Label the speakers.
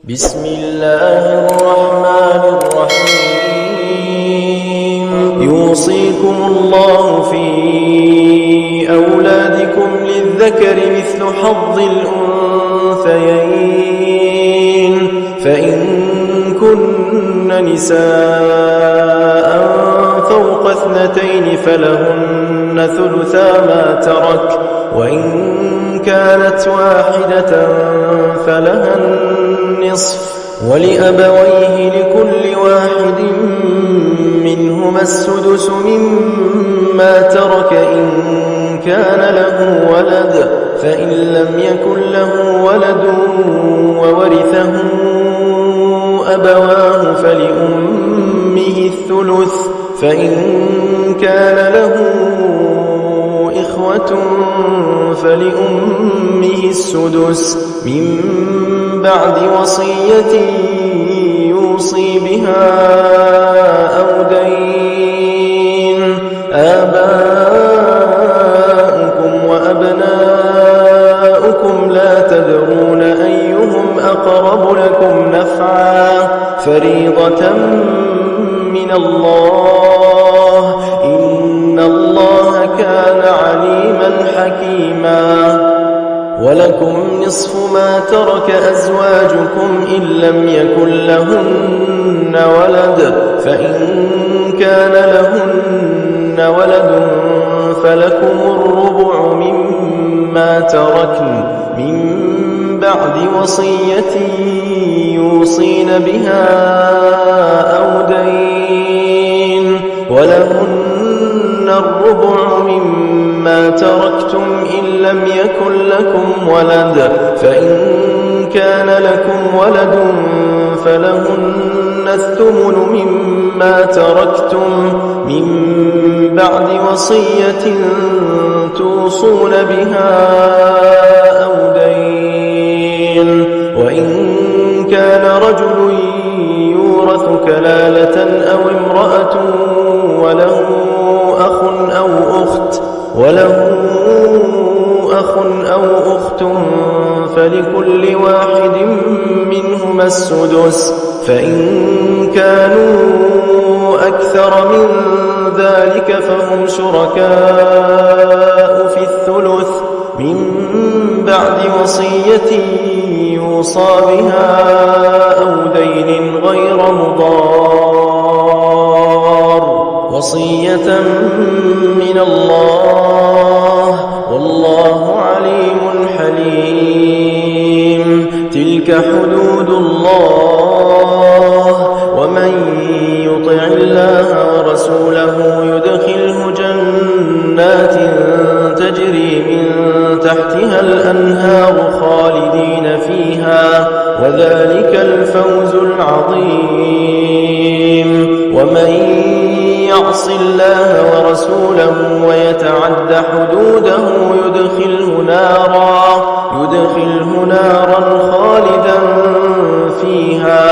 Speaker 1: بسم الله الرحمن الرحيم يوصيكم الله في أولادكم للذكر مثل حظ الأنثيين فإن كن نساء فوق 2 فلهن ثلثا ما ترك وإن كانت واحدة فلها النصف ولأبويه لكل واحد منهما السدس مما ترك إن كان له ولد فإن لم يكن له ولد وورثه أبواه فلأمه الثلث فإن كان له إخوة فلأمه السدس من بعد وصية يوصي بها أو دين آباؤكم وأبناؤكم لا تدرون أيهم أقرب لكم نفعا فريضة من الله إن الله كان عليما حكيما ولكم نصف ما ترك أزواجكم إن لم يكن لهن ولد فإن كان لهن ولد فلكم الربع مما تركن من بعد وصية يوصين بها أو دين ولهن الربع مما تركتم إن لم يكن لكم ولد فإن كان لكم ولد فلهن الثمن مما تركتم من بعد وصية توصون بها أو دين وإن كان رجل يورث كلالة أو امرأة وله أخ أو أخت فلكل واحد منهما السدس فإن كانوا أكثر من ذلك فهم شركاء في الثلث من بعد وصية يوصى بها أو دين غير مضار وصية من الله والله عليم حليم تلك حدود الله ومن يطع الله ورسوله يدخله جنات تجري من تحتها الأنهار خالدين فيها وذلك الفوز العظيم ومن يعص الله ورسوله ويتعد حدوده يدخله نارا خالدا فيها